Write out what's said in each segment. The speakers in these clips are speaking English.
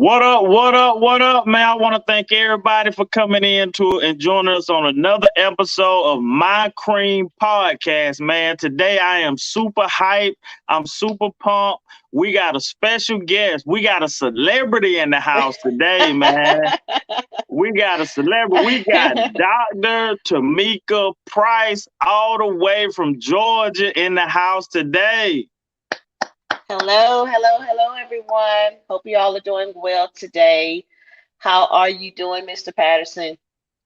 What up, what up, what up, man? I want to thank everybody for coming in to and joining us on another episode of My Cream Podcast, man. Today I am super hyped. I'm super pumped. We got a special guest. We got a celebrity in the house today, man. We got a celebrity. We got Dr. Tameka Price all the way from Georgia in the house today. Hello, everyone. Hope you all are doing well today. How are you doing, Mr. Patterson?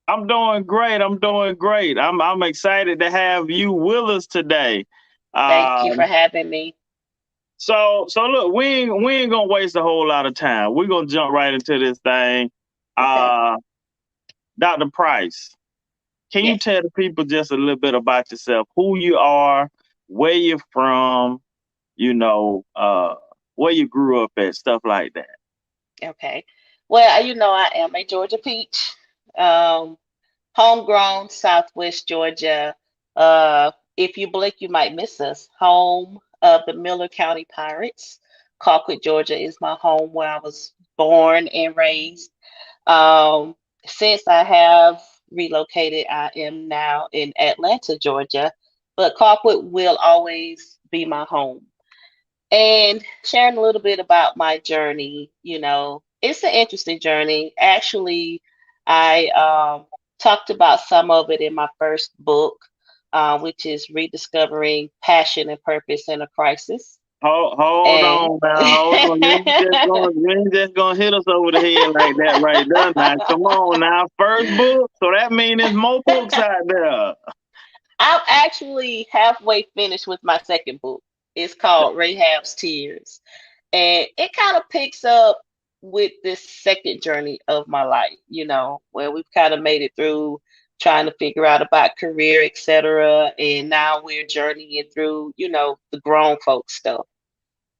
I'm doing great. I'm doing great. I'm excited to have you with us today. Thank you for Um, having me. so look, we ain't gonna waste a whole lot of time. We're gonna jump right into this thing. Okay. Uh, Dr. Price, can you Yes. tell the people just a little bit about yourself, who you are, where you're from, you know, where you grew up at, stuff like that. Okay. Well, I am a Georgia peach, um, homegrown, Southwest Georgia. If you blink, you might miss us. Home of the Miller County Pirates. Colquitt, Georgia is my home where I was born and raised. Um, since I have relocated, I am now in Atlanta, Georgia, but Colquitt will always be my home. And sharing a little bit about my journey, it's an interesting journey. Actually, I talked about some of it in my first book, which is Rediscovering Passion and Purpose in a Crisis. Hold And on now, hold on. You ain't just gonna hit us over the head like that right there now. Come on now. First book, so that means there's more books out there. I'm actually halfway finished with my second book. It's called Rahab's Tears. And it kind of picks up with this second journey of my life, where we've kind of made it through trying to figure out about career, etc. And now we're journeying through, the grown folk stuff.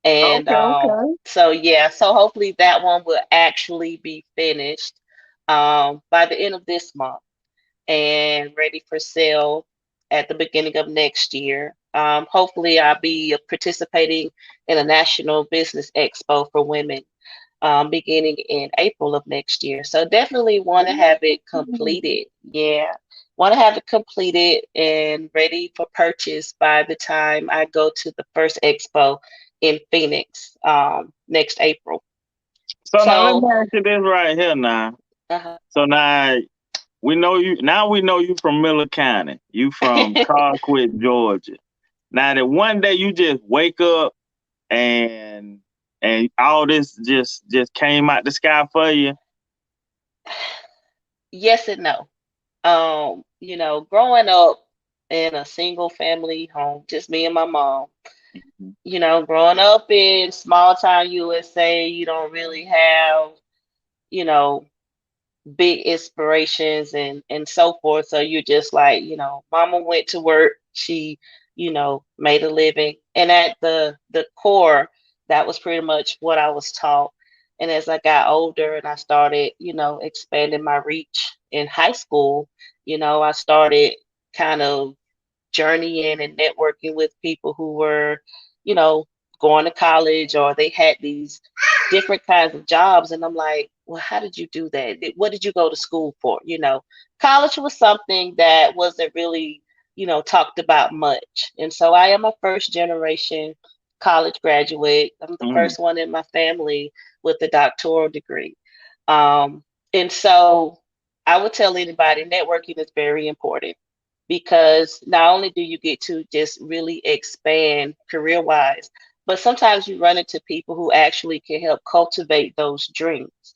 And Okay, okay. so, yeah, so hopefully that one will actually be finished by the end of this month and ready for sale at the beginning of next year. Hopefully, I'll be participating in a national business expo for women beginning in April of next year. So definitely want to have it completed. Yeah, want to have it completed and ready for purchase by the time I go to the first expo in Phoenix next April. So now let me So, ask you this right here now. uh So now we know you. Now we know you from Miller County. You from Colquitt, Georgia. Now that one day you just wake up and all this just came out the sky for you. yes and no. Growing up in a single family home, just me and my mom, growing up in small town USA, you don't really have, you know, big inspirations and so forth. So you're just like, mama went to work, she, made a living. And at the core, that was pretty much what I was taught. And as I got older and I started, expanding my reach in high school, I started kind of journeying and networking with people who were, you know, going to college or they had these different kinds of jobs. And I'm like, well, how did you do that? What did you go to school for? College was something that wasn't really, talked about much. And so I am a first generation college graduate. I'm the Mm. first one in my family with a doctoral degree. And so I would tell anybody networking is very important because not only do you get to just really expand career wise, but sometimes you run into people who actually can help cultivate those dreams.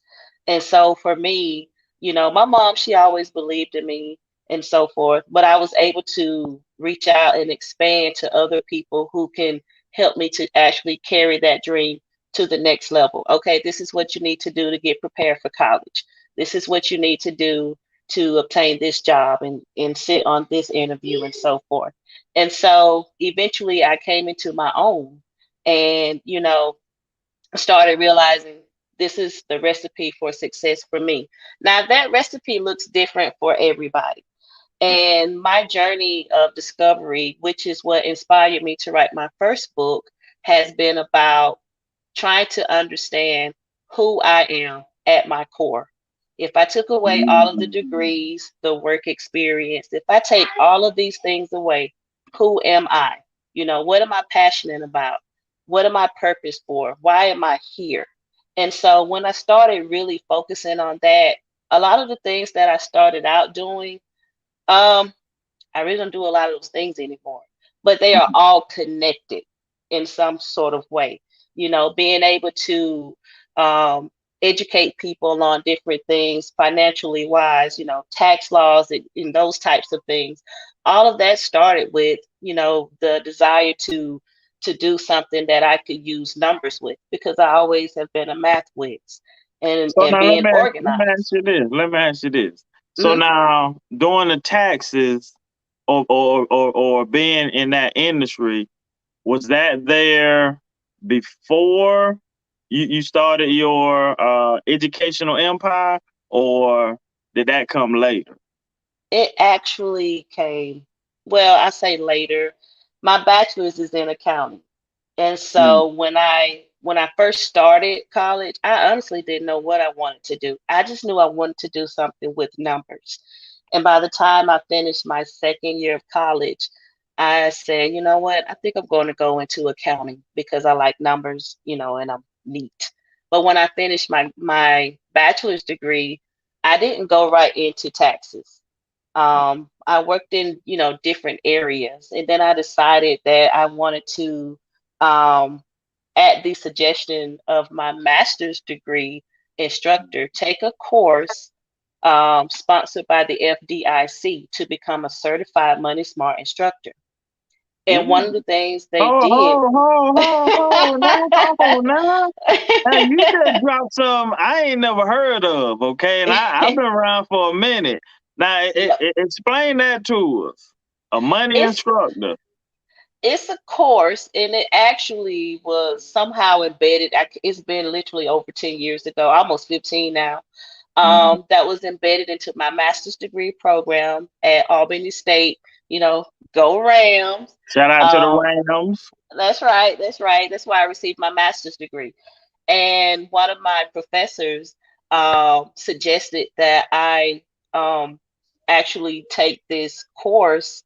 And so for me, my mom, she always believed in me and so forth, but I was able to reach out and expand to other people who can help me to actually carry that dream to the next level. Okay, this is what you need to do to get prepared for college. This is what you need to do to obtain this job and sit on this interview and so forth. And so eventually I came into my own and, started realizing this is the recipe for success for me. Now, that recipe looks different for everybody. And my journey of discovery, which is what inspired me to write my first book, has been about trying to understand who I am at my core. If I took away all of the degrees, the work experience, if I take all of these things away, who am I? What am I passionate about? What am I purpose for? Why am I here? And so when I started really focusing on that, a lot of the things that I started out doing, um, I really don't do a lot of those things anymore, but they are all connected in some sort of way. Being able to um, educate people on different things financially wise, tax laws and those types of things. All of that started with, the desire to do something that I could use numbers with because I always have been a math whiz and So and now being let me ask organized. you this. Let me ask you this. So Hmm. now doing the taxes or being in that industry, was that there before you started your educational empire, or did that come later? It actually came, well, I say later. My bachelor's is in accounting. And Mm. so when I first started college, I honestly didn't know what I wanted to do. I just knew I wanted to do something with numbers. And by the time I finished my second year of college, I said, you know what? I think I'm going to go into accounting because I like numbers, and I'm neat. But when I finished my bachelor's degree, I didn't go right into taxes. I worked in, different areas, and then I decided that I wanted to, um, at the suggestion of my master's degree instructor, take a course sponsored by the FDIC to become a certified money smart instructor. And one of Ooh. the things they Oh, did. now, hold now. Hey, you just dropped some I ain't never heard of, okay? And I've been around for a minute. Now, explain that to us. A money it's instructor. it's a course, and it actually was somehow embedded. It's been literally over 10 years ago, almost 15 now. Mhm. That was embedded into my master's degree program at Albany State. Go Rams. Shout out to the Um, Rams. that's right. That's right. That's why I received my master's degree. And one of my professors suggested that I actually take this course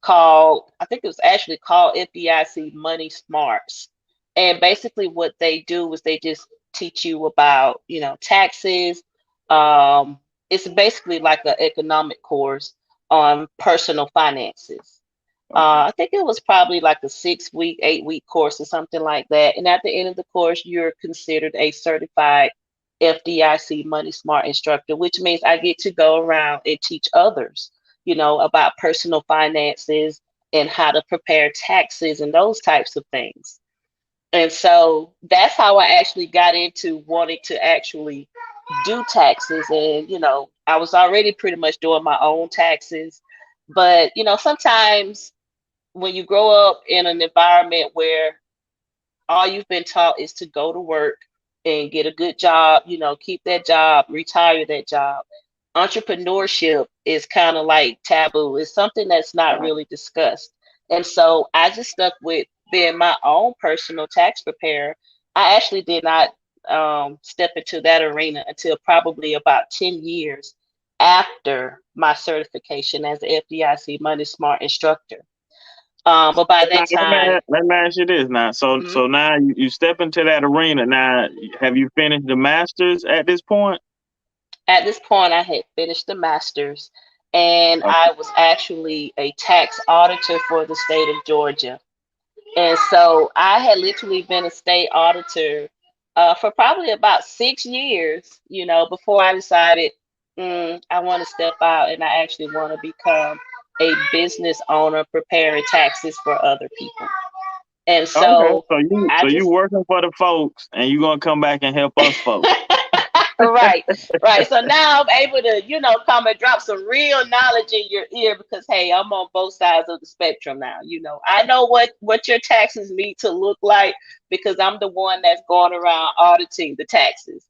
called, I think it was actually called FDIC Money Smarts. And basically, what they do is they just teach you about, taxes. Um, it's basically like an economic course on personal finances. Okay. I think it was probably like a 6-week, 8-week course or something like that. And at the end of the course, you're considered a certified FDIC Money Smart instructor, which means I get to go around and teach others, about personal finances and how to prepare taxes and those types of things. And so that's how I actually got into wanting to actually do taxes. And, I was already pretty much doing my own taxes. But, sometimes when you grow up in an environment where all you've been taught is to go to work and get a good job, keep that job, retire that job. Entrepreneurship is kind of like taboo. It's something that's not really discussed. And so I just stuck with being my own personal tax preparer. I actually did not step into that arena until probably about 10 years after my certification as an FDIC Money Smart instructor. But by Now, that time, let me ask you this now. mhm, So now you step into that arena. Now, have you finished the masters at this point? at this point, I had finished the master's, and I was actually a tax auditor for the state of Georgia. And so I had literally been a state auditor for probably about 6 years, before I decided I want to step out and I actually want to become a business owner preparing taxes for other people. And Okay, so I so you just working for the folks, and you gonna come back and help us folks. right, right. So now I'm able to, come and drop some real knowledge in your ear because hey, I'm on both sides of the spectrum now. I know what your taxes need to look like because I'm the one that's going around auditing the taxes.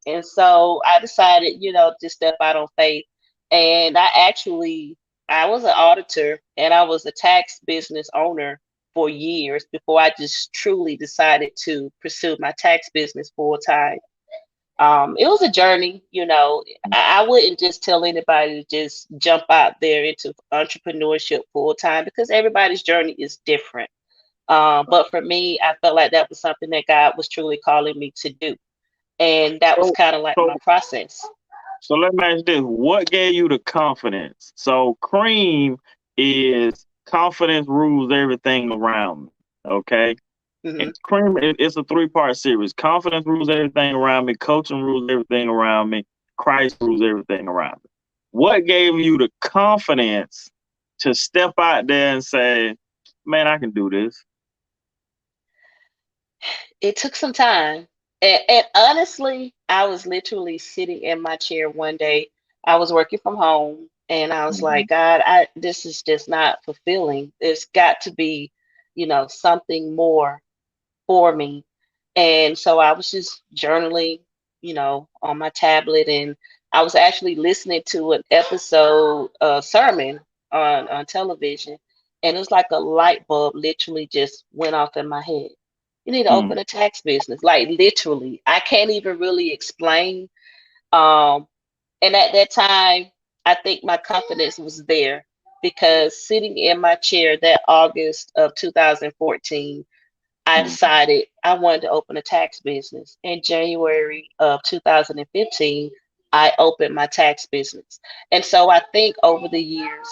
And so I decided, to step out on faith. And I was an auditor and I was a tax business owner for years before I just truly decided to pursue my tax business full time. It was a journey, you know. I wouldn't just tell anybody to just jump out there into entrepreneurship full time because everybody's journey is different. But for me, I felt like that was something that God was truly calling me to do. And that was So, kind of like so, my process. so let me ask this: what gave you the confidence? So, cream is confidence rules everything around me. Okay, Hmm. and cream it's a three-part series. Confidence rules everything around me. Coaching rules everything around me. Christ rules everything around me. What gave you the confidence to step out there and say, "Man, I can do this"? It took some time. And honestly, I was literally sitting in my chair one day. I was working from home and I was Mhm. like, God, this is just not fulfilling. There's got to be, something more for me. And so I was just journaling, on my tablet, and I was actually listening to an episode sermon on television, and it was like a light bulb literally just went off in my head. You need to Mm. open a tax business, like literally. I can't even really explain. Um, and at that time, I think my confidence was there because sitting in my chair that August of 2014, I Mm. decided I wanted to open a tax business. In January of 2015, I opened my tax business. And so I think over the years,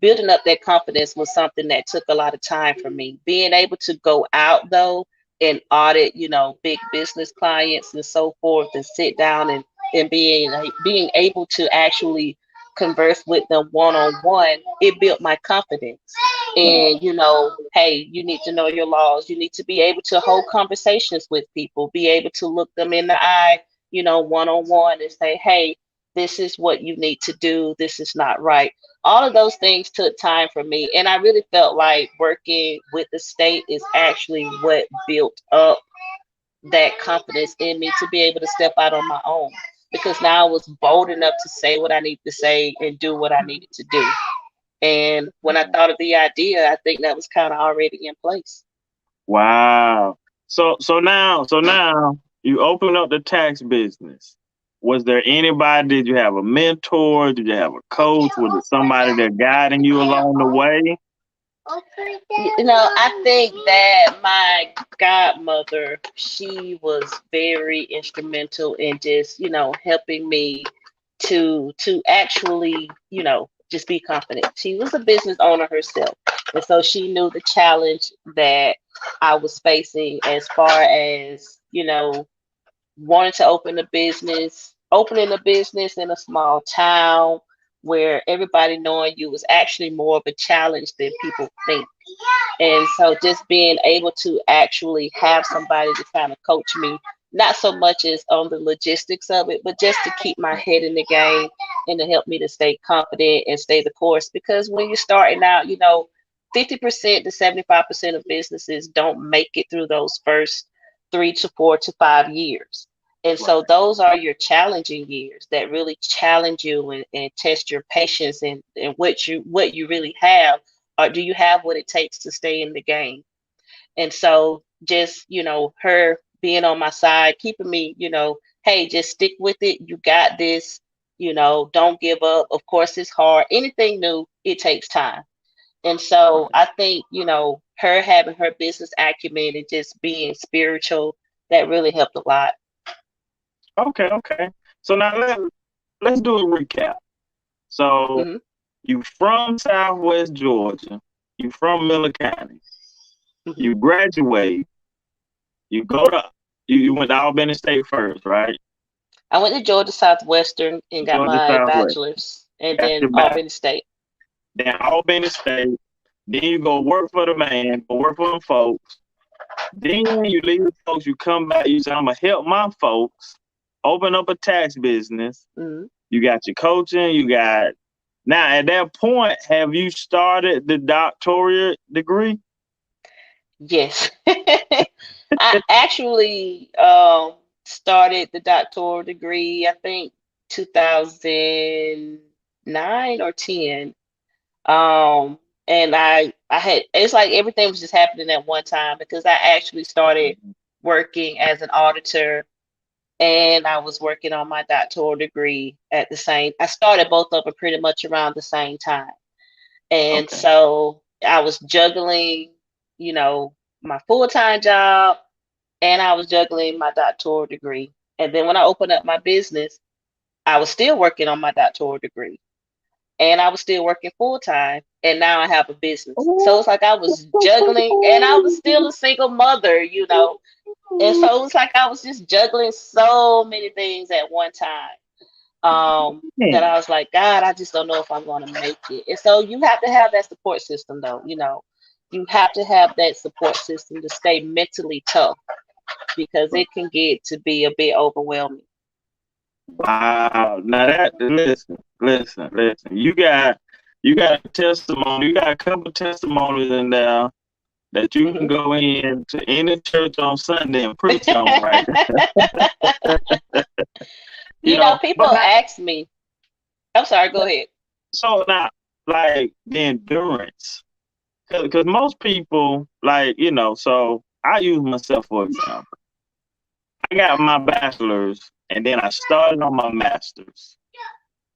building up that confidence was something that took a lot of time for me. Being able to go out though and audit, big business clients and so forth and sit down and being able to actually converse with them one on one, it built my confidence. And hey, you need to know your laws. You need to be able to hold conversations with people, be able to look them in the eye, one on one and say, hey, this is what you need to do. This is not right. All of those things took time for me. And I really felt like working with the state is actually what built up that confidence in me to be able to step out on my own. Because now I was bold enough to say what I need to say and do what I needed to do. And when I thought of the idea, I think that was kind of already in place. Wow. So now you open up the tax business. Was there anybody? Did you have a mentor? Did you have a coach? Was it somebody that guiding you along the way? I think that my godmother, she was very instrumental in just, helping me to actually, just be confident. She was a business owner herself. And so she knew the challenge that I was facing as far as, wanting to opening a business in a small town where everybody knowing you was actually more of a challenge than people think. And so just being able to actually have somebody to kind of coach me, not so much as on the logistics of it, but just to keep my head in the game and to help me to stay confident and stay the course. Because when you're starting out, 50% to 75% of businesses don't make it through those first 3 to 4 to 5 years. And Right. so those are your challenging years that really challenge you and test your patience and what you really have, or do you have what it takes to stay in the game? And so just, her being on my side, keeping me, hey, just stick with it. You got this, don't give up. Of course, it's hard. Anything new, it takes time. And so I think, her having her business acumen and just being spiritual, that really helped a lot. Okay, okay. So now let's do a recap. So Hmm. you from Southwest Georgia, you from Miller County, Hmm. you graduate, you go to you went to Albany State first, right? I went to Georgia Southwestern and got Georgia my Southwest. bachelor's, and Got then your back. Albany State. Then Albany State. Then you go work for the man, go work for them folks. Then you leave the folks, you come back, you say, I'm gonna help my folks open up a tax business. Hmm. You got your coaching, you got now at that point, have you started the doctorate degree? Yes. I actually started the doctoral degree, I think 2009 or 10. Um, and I had, it's like everything was just happening at one time because I actually started working as an auditor and I was working on my doctoral degree at the same. I started both of them pretty much around the same time. And Okay. so I was juggling, you know, my full-time job, and I was juggling my doctoral degree. And then when I opened up my business, I was still working on my doctoral degree, and I was still working full time. And now I have a business. So it's like I was juggling, and I was still a single mother, you know. And so it was like I was just juggling so many things at one time. That I Man, was like, God, I just don't know if I'm going to make it. And so you have to have that support system, though. You know, you have to have that support system to stay mentally tough because it can get to be a bit overwhelming. wow. Now that listen. You got a testimony. You got a couple testimonies in there that you can Mhm. go in to any church on Sunday and preach on right You know, But people now, ask me, I'm sorry, go ahead. so now, like the endurance, because most people, like, so I use myself for example. I got my bachelor's and then I started on my master's.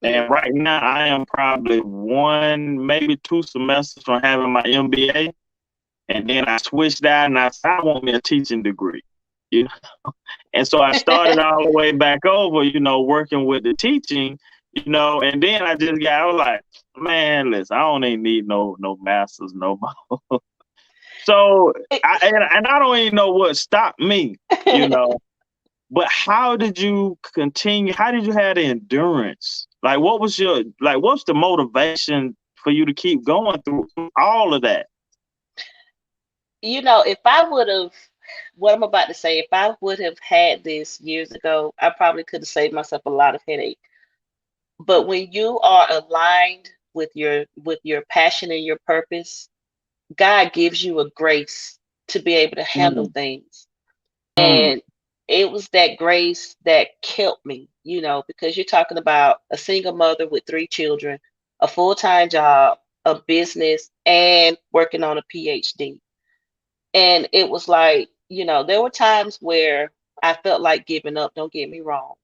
Mm, And right now I am probably one, maybe 2 semesters from having my MBA. And then I switched out and I said, I want me a teaching degree. You know? And so I started all the way back over, working with the teaching, and then I was like, man, listen, I don't even need no masters no more. So and I don't even know what stopped me, you know. But how did you continue? How did you have the endurance? Like, what's the motivation for you to keep going through all of that? You know, if I would have, what I'm about to say, if I would have had this years ago, I probably could have saved myself a lot of headache. But when you are aligned with your passion and your purpose, God gives you a grace to be able to handle Mm, things. mm, And it was that grace that kept me, you know, because you're talking about a single mother with 3 children, a full-time job, a business, and working on a PhD. And it was like, you know, there were times where I felt like giving up, don't get me wrong.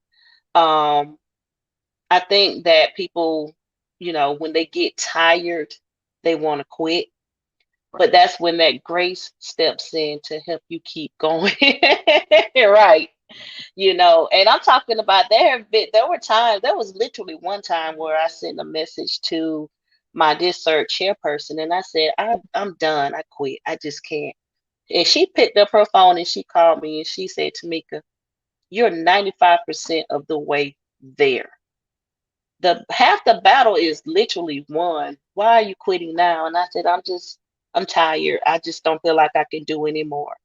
Um, I think that people, you know, when they get tired, they want to quit. But that's when that grace steps in to help you keep going. Right. You know, and I'm talking about there were times, there was literally one time where I sent a message to my district chairperson and I said, I'm done. I quit. I just can't. And she picked up her phone and she called me and she said, Tameka, you're 95% of the way there. The half the battle is literally won. Why are you quitting now? And I said, I'm tired. I just don't feel like I can do anymore.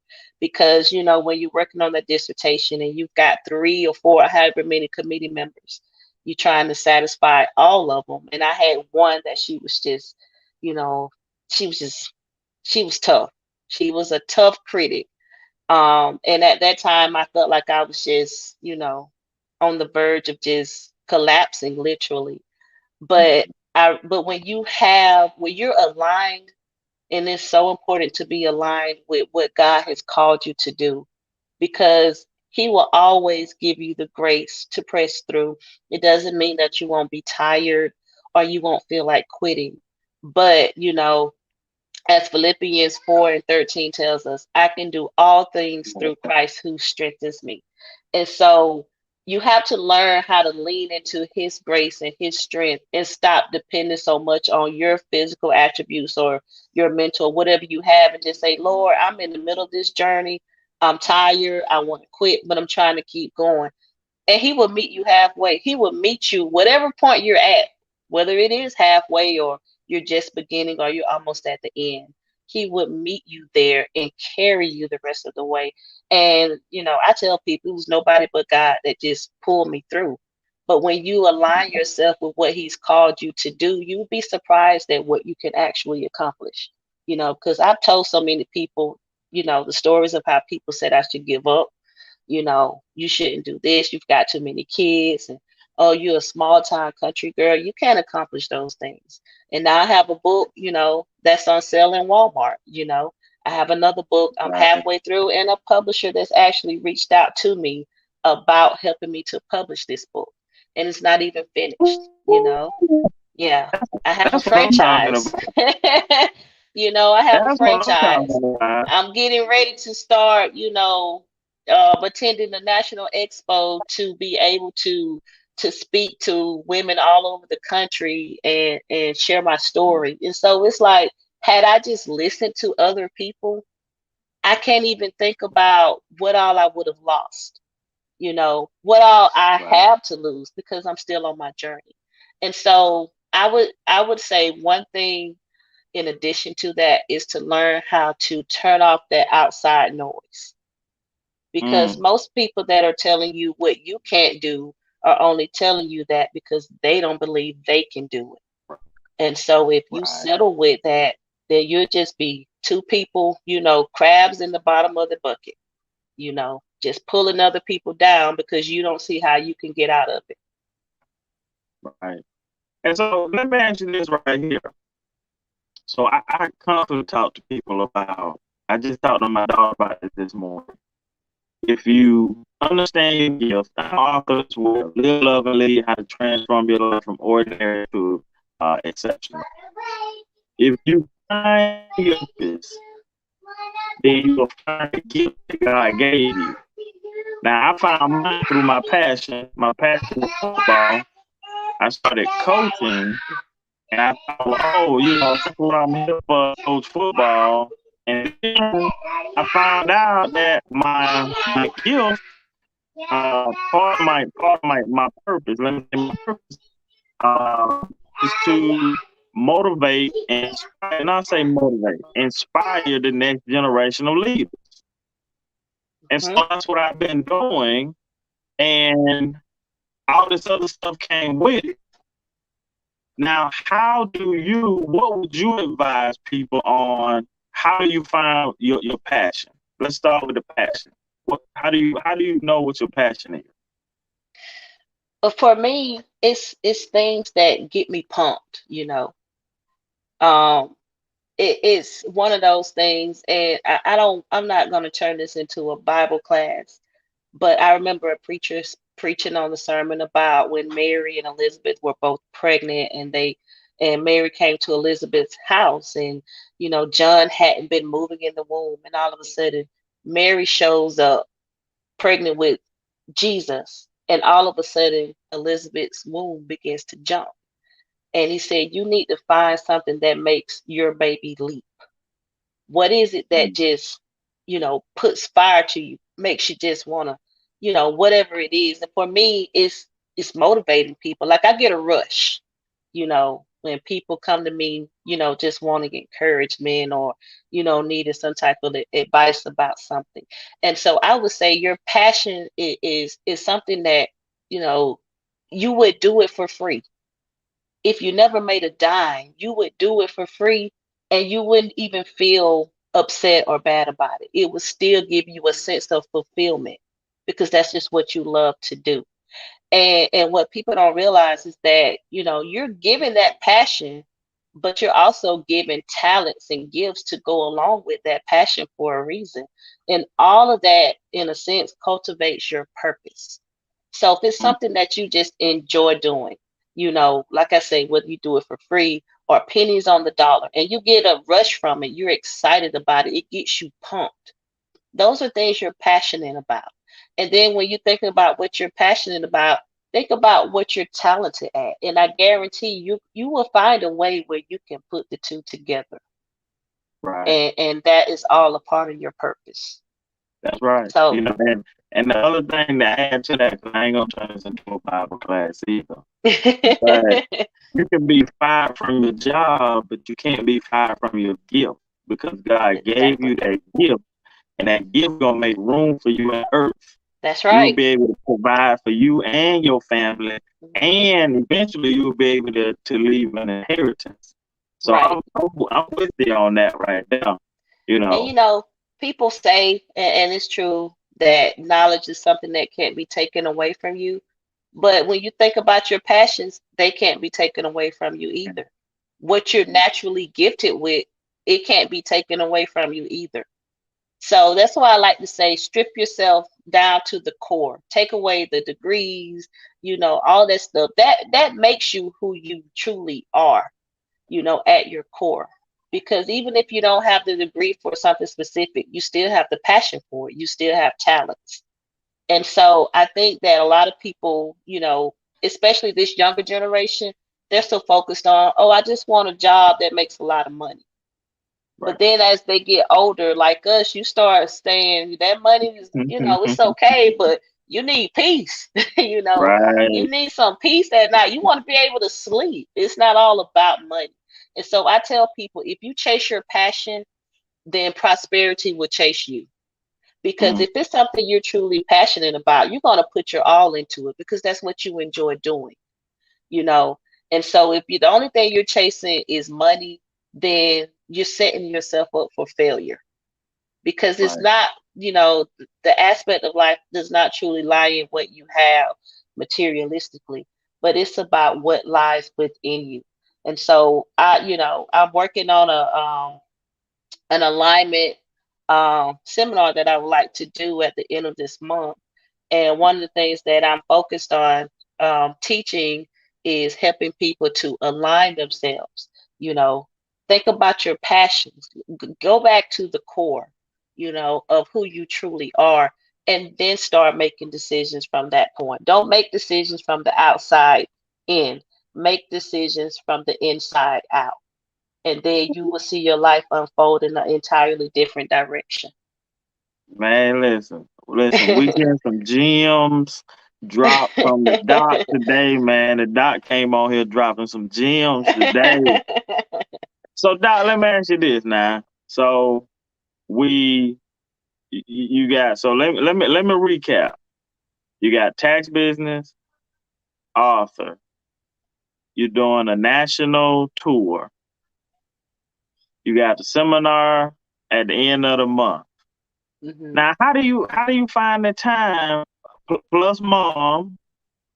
Because, you know, when you're working on a dissertation and you've got 3 or 4, however many committee members, you're trying to satisfy all of them. And I had one that she was just, you know, she was just, she was tough. She was a tough critic. And at that time, I felt like I was just, you know, on the verge of just collapsing, literally. But when you're aligned, and it's so important to be aligned with what God has called you to do, because He will always give you the grace to press through. It doesn't mean that you won't be tired or you won't feel like quitting, but you know, as Philippians 4 and 13 tells us, I can do all things through Christ who strengthens me. And so you have to learn how to lean into his grace and his strength and stop depending so much on your physical attributes or your mental, whatever you have, and just say, Lord, I'm in the middle of this journey. I'm tired. I want to quit, but I'm trying to keep going, and he will meet you halfway. He will meet you whatever point you're at, whether it is halfway or you're just beginning or you're almost at the end. He would meet you there and carry you the rest of the way. And you know, I tell people it was nobody but God that just pulled me through. But when you align yourself with what He's called you to do, you'll be surprised at what you can actually accomplish. You know, because I've told so many people, you know, the stories of how people said I should give up, you know, you shouldn't do this, you've got too many kids, and oh, you're a small town country girl, you can't accomplish those things. And now I have a book, you know, that's on sale in Walmart, you know. I have another book I'm right. halfway through, and a publisher that's actually reached out to me about helping me to publish this book. And it's not even finished, you know. Yeah, I have a That's what I'm talking franchise. about. I have a That's what I'm franchise. talking about. I'm getting ready to start, attending the National Expo to be able to speak to women all over the country and share my story. And so it's like, had I just listened to other people, I can't even think about what all I would have lost, what all I Right. have to lose because I'm still on my journey. And so I would say one thing in addition to that is to learn how to turn off that outside noise. Because Mm, most people that are telling you what you can't do are only telling you that because they don't believe they can do it. And so if you right. settle with that, then you'll just be two people, crabs in the bottom of the bucket, just pulling other people down because you don't see how you can get out of it. Right. And so let me ask you this right here. So I constantly talk to people about, I just talked to my daughter about it this morning. If you understand your gifts, the authors will live, love, and lead how to transform your life from ordinary to exceptional. If you find your purpose, then you will find the gift that God gave you. Now, I found mine through my passion. My passion was football. I started coaching, and I thought, well, oh, that's what I'm here for, coach football. And then I found out that my gift, part of my purpose, let me say my purpose, uh, is to motivate and inspire, and I say motivate, inspire the next generation of leaders. And so Mhm. that's what I've been doing. And all this other stuff came with it. Now, what would you advise people on? How do you find your passion? Let's start with the passion. How do you know what your passion is? But for me, it's things that get me pumped, Um, it's one of those things, and I'm not going to turn this into a Bible class, but I remember a preacher preaching on the sermon about when Mary and Elizabeth were both pregnant, and Mary came to Elizabeth's house, and John hadn't been moving in the womb, and all of a sudden Mary shows up pregnant with Jesus, and all of a sudden Elizabeth's womb begins to jump. And he said, you need to find something that makes your baby leap. What is it that Mm, just, puts fire to you, makes you just wanna, whatever it is. And for me, it's motivating people. Like I get a rush, when people come to me, just wanting encouragement or, needing some type of advice about something. And so I would say your passion is something that, you know, you would do it for free. If you never made a dime, you would do it for free and you wouldn't even feel upset or bad about it. It would still give you a sense of fulfillment because that's just what you love to do. And what people don't realize is that, you're giving that passion, but you're also giving talents and gifts to go along with that passion for a reason. And all of that, in a sense, cultivates your purpose. So if it's mm, something that you just enjoy doing, like I say, whether you do it for free or pennies on the dollar, and you get a rush from it, you're excited about it, it gets you pumped. Those are things you're passionate about. And then when you think about what you're passionate about, think about what you're talented at. And I guarantee you will find a way where you can put the two together. right. And that is all a part of your purpose. That's right. So And the other thing to add to that, 'cause I ain't gonna turn this into a Bible class either. But you can be fired from your job, but you can't be fired from your gift because God gave exactly. you that gift, and that gift gonna make room for you on earth. That's You'll right. be able to provide for you and your family, Mhm. and eventually you'll be able to leave an inheritance. So Right. I'm with you on that right now. You And know, people say, and it's true, that knowledge is something that can't be taken away from you. But when you think about your passions, they can't be taken away from you either. What you're naturally gifted with, it can't be taken away from you either. So that's why I like to say strip yourself down to the core. Take away the degrees, all that stuff. That makes you who you truly are, at your core. Because even if you don't have the degree for something specific, you still have the passion for it. You still have talents. And so I think that a lot of people, especially this younger generation, they're so focused on, oh, I just want a job that makes a lot of money. Right. But then as they get older, like us, you start saying that money is, it's okay, but you need peace. You Right. need some peace at night. You want to be able to sleep. It's not all about money. And so I tell people, if you chase your passion, then prosperity will chase you. Because Mm, if it's something you're truly passionate about, you're going to put your all into it because that's what you enjoy doing, you know. And so if the only thing you're chasing is money, then you're setting yourself up for failure because it's right. not, the aspect of life does not truly lie in what you have materialistically, but it's about what lies within you. And so I'm working on an alignment seminar that I would like to do at the end of this month. And one of the things that I'm focused on teaching is helping people to align themselves. You know, think about your passions, go back to the core, of who you truly are, and then start making decisions from that point. Don't make decisions from the outside in, make decisions from the inside out, and then you will see your life unfold in an entirely different direction. Man, listen. We getting some gems dropped from the doc today, man. The doc came on here dropping some gems today. So, doc, let me ask you this now. So, we, you got. So let me recap. You got tax business, author. You're doing a national tour. You got the seminar at the end of the month. Hmm. Now, how do you find the time plus mom?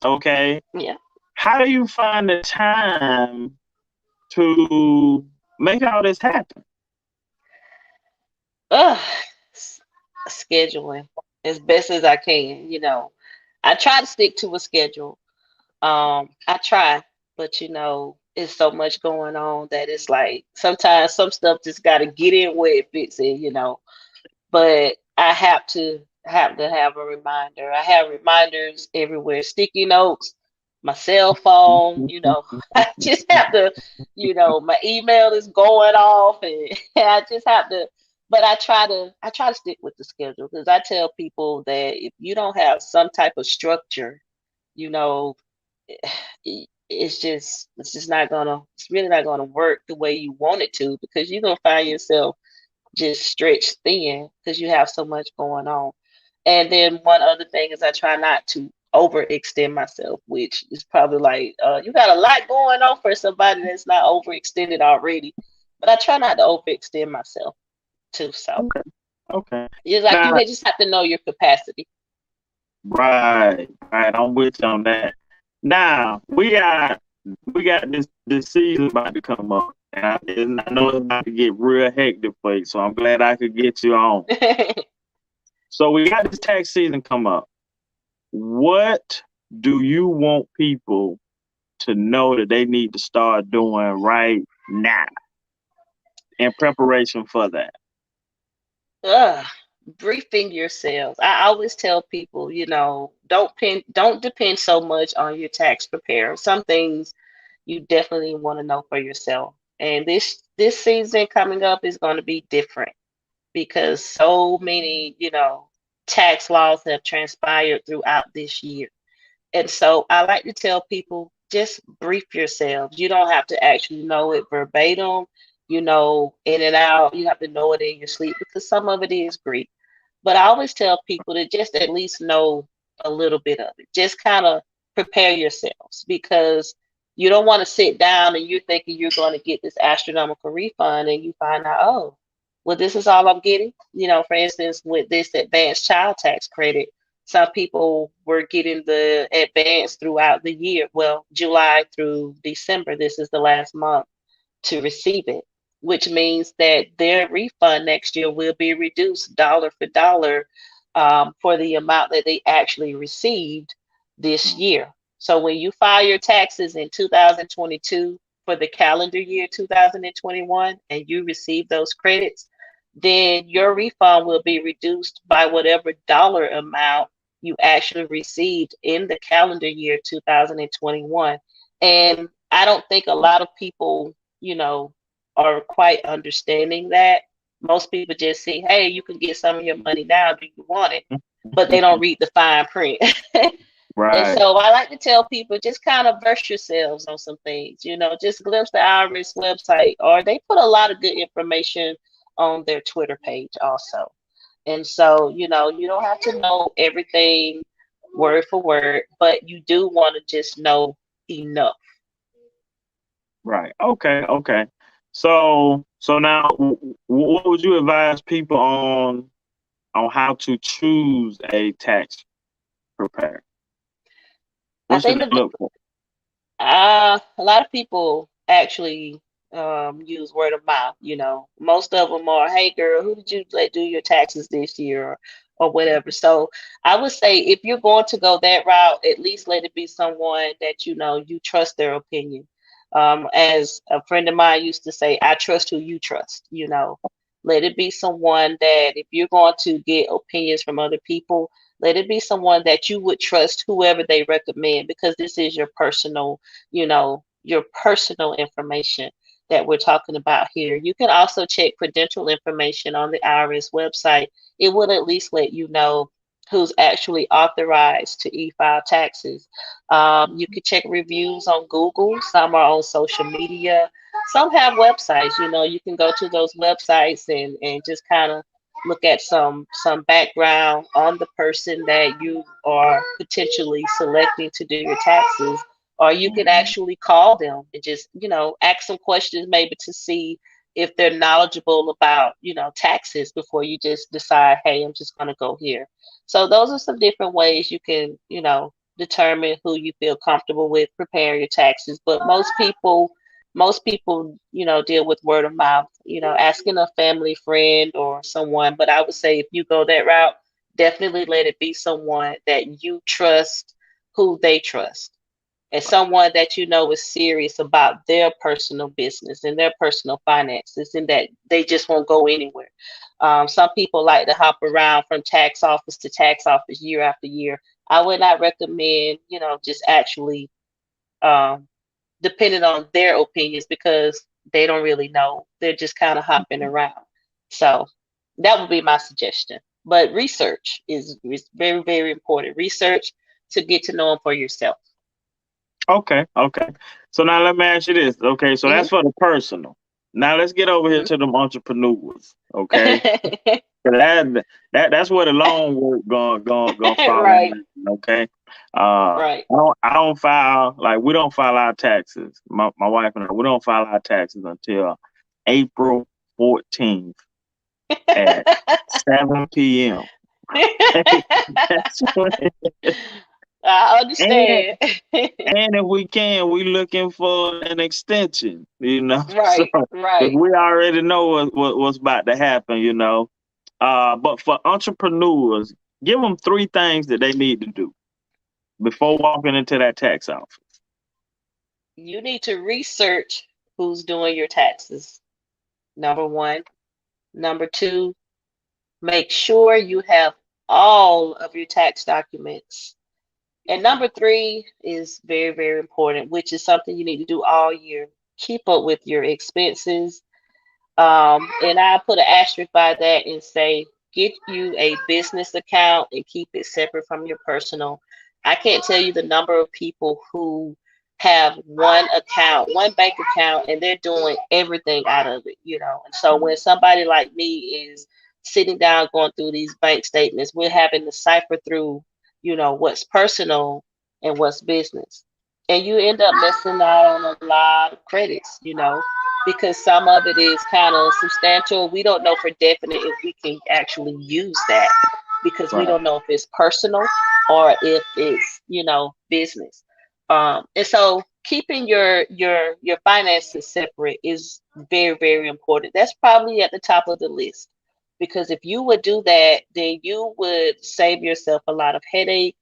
Okay, Yeah. how do you find the time to make all this happen? Ugh, s- scheduling as best as I can. I try to stick to a schedule. I try, but it's so much going on that it's like sometimes some stuff just got to get in where it fits in. But I have to have a reminder. I have reminders everywhere, sticky notes, my cell phone. I just have to, my email is going off and I just have to, but I try to stick with the schedule because I tell people that if you don't have some type of structure, you know, it's really not gonna work the way you want it to because you're gonna find yourself just stretched thin because you have so much going on. And then one other thing is I try not to overextend myself, which is probably like you got a lot going on for somebody that's not overextended already. But I try not to overextend myself too. So Okay, okay. it's like you Now, just have to know your capacity. right. I'm with you on that. Now we got this season about to come up, and I know it's about to get real hectic for you. So I'm glad I could get you on. So we got this tax season come up. What do you want people to know that they need to start doing right now in preparation for that? Ugh, briefing yourselves. I always tell people, don't depend so much on your tax preparer. Some things you definitely want to know for yourself. And this season coming up is going to be different because so many, tax laws have transpired throughout this year. And so I like to tell people just brief yourselves. You don't have to actually know it verbatim, in and out. You have to know it in your sleep because some of it is Greek. But I always tell people to just at least know a little bit of it. Just kind of prepare yourselves because you don't want to sit down and you're thinking you're going to get this astronomical refund and you find out, oh, well, this is all I'm getting. For instance, with this advanced child tax credit, some people were getting the advance throughout the year. Well, July through December, this is the last month to receive it. which means that their refund next year will be reduced dollar for dollar for the amount that they actually received this year. So when you file your taxes in 2022 for the calendar year 2021 and you receive those credits, then your refund will be reduced by whatever dollar amount you actually received in the calendar year 2021. And I don't think a lot of people, are quite understanding that. Most people just see, hey, you can get some of your money now. Do you want it? But they don't read the fine print. And Right. so I like to tell people just kind of verse yourselves on some things, just glimpse the IRS website, or they put a lot of good information on their Twitter page also. And so, you don't have to know everything word for word, but you do want to just know enough. Right. Okay. Okay. So now, what would you advise people on how to choose a tax preparer? I What should think they look for? a lot of people actually use word of mouth. Most of them are, "Hey, girl, who did you let do your taxes this year?" or whatever. So I would say if you're going to go that route, at least let it be someone that you trust their opinion. As a friend of mine used to say, "I trust who you trust." Let it be someone that if you're going to get opinions from other people, let it be someone that you would trust whoever they recommend, because this is your personal information that we're talking about here. You can also check credential information on the IRS website. It will at least let you know who's actually authorized to e-file taxes. You can check reviews on Google. Some are on social media. Some have websites. You can go to those websites and just kind of look at some background on the person that you are potentially selecting to do your taxes, or you can Mhm. actually call them and just ask some questions maybe to see if they're knowledgeable about taxes before you just decide, hey, I'm just going to go here. So those are some different ways you can determine who you feel comfortable with preparing your taxes. But most people deal with word of mouth, asking a family friend or someone. But I would say if you go that route, definitely let it be someone that you trust, who they trust, and someone that is serious about their personal business and their personal finances, and that they just won't go anywhere. Some people like to hop around from tax office to tax office year after year. I would not recommend, just actually um, depending on their opinions, because they don't really know. They're just kind of hopping around. So that would be my suggestion. But research is very, very important. Research to get to know them for yourself. Okay. Okay. So now let me ask you this. Okay. So Hmm. that's for the personal. Now let's get over here Hmm. to them entrepreneurs. Okay. 'Cause that's where the loan work gonna fall Right, in. Okay. right. I don't file, like, we don't file our taxes. My wife and I, we don't file our taxes until April 14th at 7 p.m. That's when, I and understand. and if we can, we looking for an extension. So Right, because right. we already know what's about to happen. But for entrepreneurs, give them three things that they need to do before walking into that tax office. You need to research who's doing your taxes. Number one. Number two, make sure you have all of your tax documents. And number three is very, very important, which is something you need to do all year. Keep up with your expenses. And I put an asterisk by that and say, get you a business account and keep it separate from your personal. I can't tell you the number of people who have one account, one bank account, and they're doing everything out of it. And so when somebody like me is sitting down going through these bank statements, we're having to cipher through, what's personal and what's business. And you end up missing out on a lot of credits, because some of it is kind of substantial. We don't know for definite if we can actually use that, because we Right. don't know if it's personal or if it's business. And so keeping your finances separate is very, very important. That's probably at the top of the list, because if you would do that, then you would save yourself a lot of headache,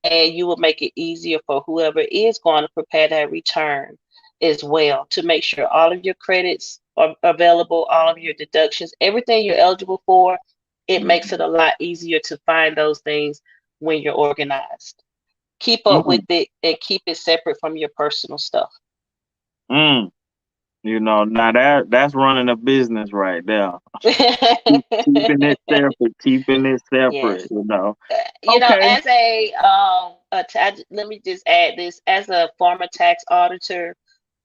and you will make it easier for whoever is going to prepare that return as well, to make sure all of your credits are available, all of your deductions, everything you're eligible for. It makes it a lot easier to find those things when you're organized. Keep up with Mm, it and keep it separate from your personal stuff. mm. Now that's running a business right there. Keeping it separate, keeping it separate. Yes. Okay. As let me just add this, as a former tax auditor,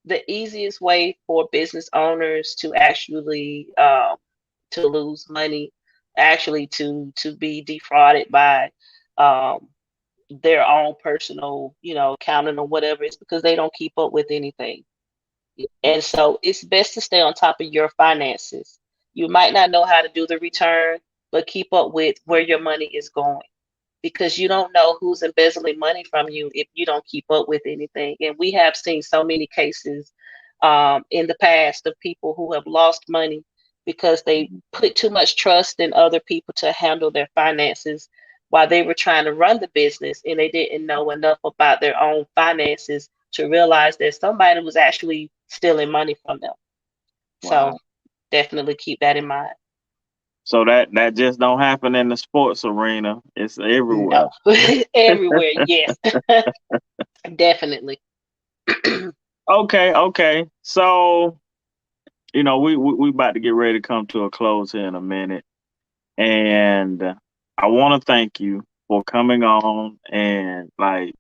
the easiest way for business owners to actually to lose money, actually to be defrauded by um, their own personal, accounting or whatever, is because they don't keep up with anything. And so it's best to stay on top of your finances. You might not know how to do the return, but keep up with where your money is going, because you don't know who's embezzling money from you if you don't keep up with anything. And we have seen so many cases in the past of people who have lost money because they put too much trust in other people to handle their finances while they were trying to run the business, and they didn't know enough about their own finances to realize that somebody was actually stealing money from them. So Wow. definitely keep that in mind. So that just don't happen in the sports arena. It's everywhere. No, everywhere, yes, definitely. Okay, okay. So, we about to get ready to come to a close here in a minute. And I want to thank you for coming on and like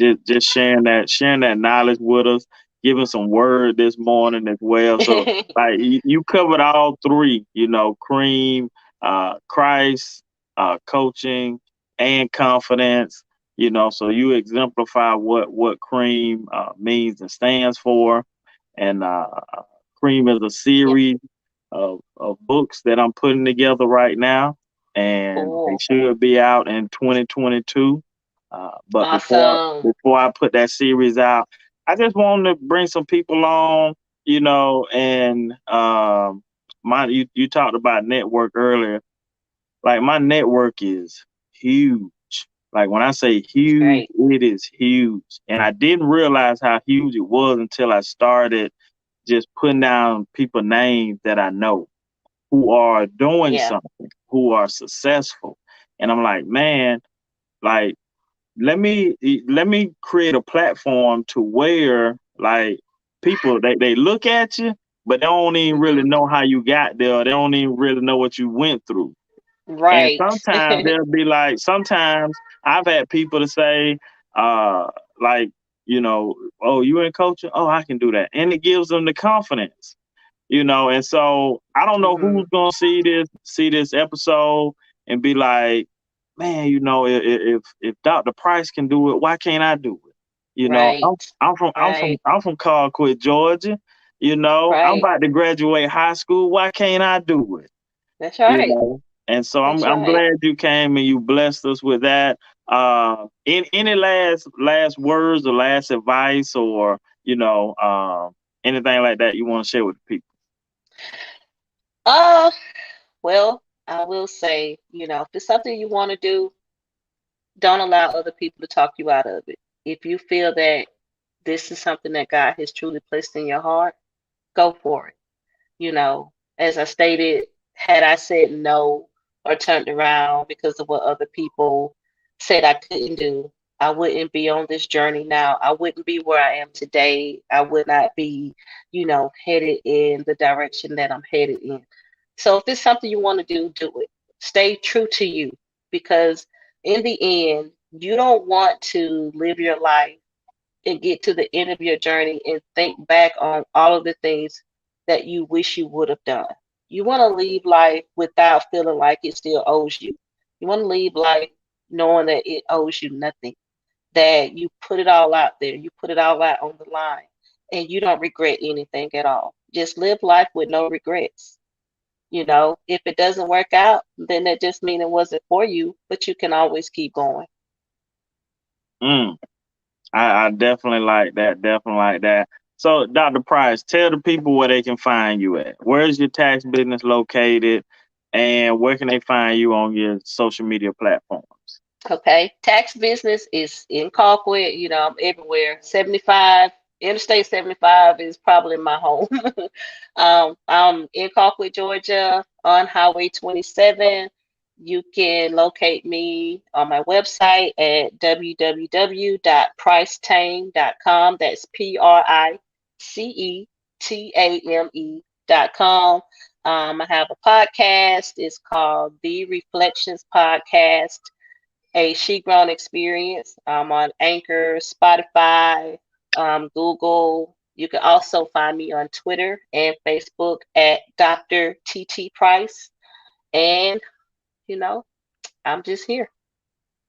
just sharing that knowledge with us, giving some word this morning as well. So like you covered all three, cream, Christ, coaching, and confidence. So you exemplify what cream means and stands for. And cream is a Yep. series of books that I'm putting together right now, and they Cool. should be out in 2022. But Awesome. before I put that series out, I just wanted to bring some people on, and you talked about network earlier. Like my network is huge. Like when I say That's huge, great. it is huge, and I didn't realize how huge it was until I started just putting down people names that I know who are doing Yeah. something, who are successful. And I'm like, man, like let me create a platform to where like people they look at you, but they don't even really Hmm. know how you got there. They don't even really know what you went through. And Right. sometimes they'll be like, sometimes I've had people to say, uh, like, oh, you in coaching? Oh, I can do that. And it gives them the confidence, and so I don't know Hmm. who's gonna see this episode and be like, man, if Dr. Price can do it, why can't I do it? I'm Right. I'm from I'm from Right. I'm from Colquitt, Georgia. I'm Right. about to graduate high school. Why can't I do it? That's You right. know. And so I'm That's I'm right. glad you came and you blessed us with that. Any last words or last advice or anything like that you want to share with the people? Uh, well, I will say, if it's something you want to do, don't allow other people to talk you out of it. If you feel that this is something that God has truly placed in your heart, go for it. As I stated, had I said no or turned around because of what other people said I couldn't do, I wouldn't be on this journey now. I wouldn't be where I am today. I would not be, headed in the direction that I'm headed in. So if it's something you want to do it. Stay true to you, because in the end, you don't want to live your life and get to the end of your journey and think back on all of the things that you wish you would have done. You want to leave life without feeling like it still owes you. You want to leave life knowing that it owes you nothing, that you put it all out there, you put it all out on the line, and you don't regret anything at all. Just live life with no regrets. If it doesn't work out, then that just means it wasn't for you, but you can always keep going. Mm. I definitely like that. Definitely like that. So, Dr. Price, tell the people where they can find you at. Where's your tax business located, and where can they find you on your social media platforms? Okay. Tax business is in Colquitt. You know, I'm everywhere. 75, Interstate 75 is probably my home. I'm in Colquitt, Georgia, on Highway 27. You can locate me on my website at www.pricetame.com. That's PRICETAME.com. I have a podcast. It's called The Reflections Podcast, a She Grown experience. On Anchor, Spotify, Google. You can also find me on Twitter and Facebook at Dr. TT Price. And, you know, I'm just here.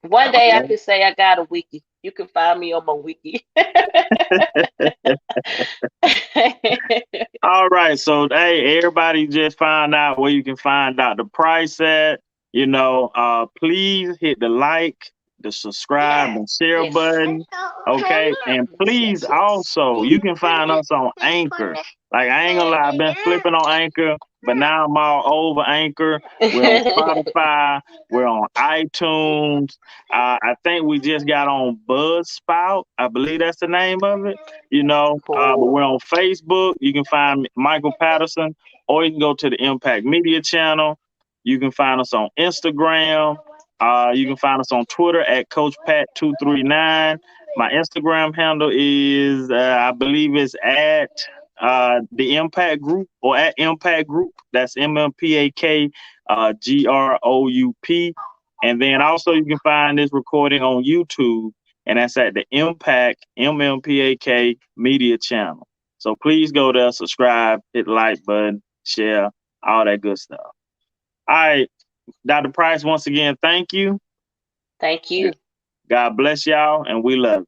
One day I could say I got a wiki. You can find me on my wiki. All right. So, hey, everybody just find out where you can find Dr. Price at. Please hit the like, the subscribe, and share Yes. button. Okay. And please Yes, yes. also, you can find us on Anchor. Like, I ain't gonna lie, I've been flipping on Anchor, but now I'm all over Anchor. We're on Spotify. We're on iTunes. I think we just got on Buzzsprout. I believe that's the name of it. But we're Cool. on Facebook. You can find Michael Patterson, or you can go to the Impact Media channel. You can find us on Instagram. You can find us on Twitter at Coach Pat239. My Instagram handle is, I believe it's at the Impact Group, or at Impact Group. That's MMPAK GROUP. And then also you can find this recording on YouTube, and that's at the Impact MMPAK Media channel. So please go there, subscribe, hit the like button, share, all that good stuff. All right, Dr. Price, once again, thank you. Thank you. God bless y'all, and we love you.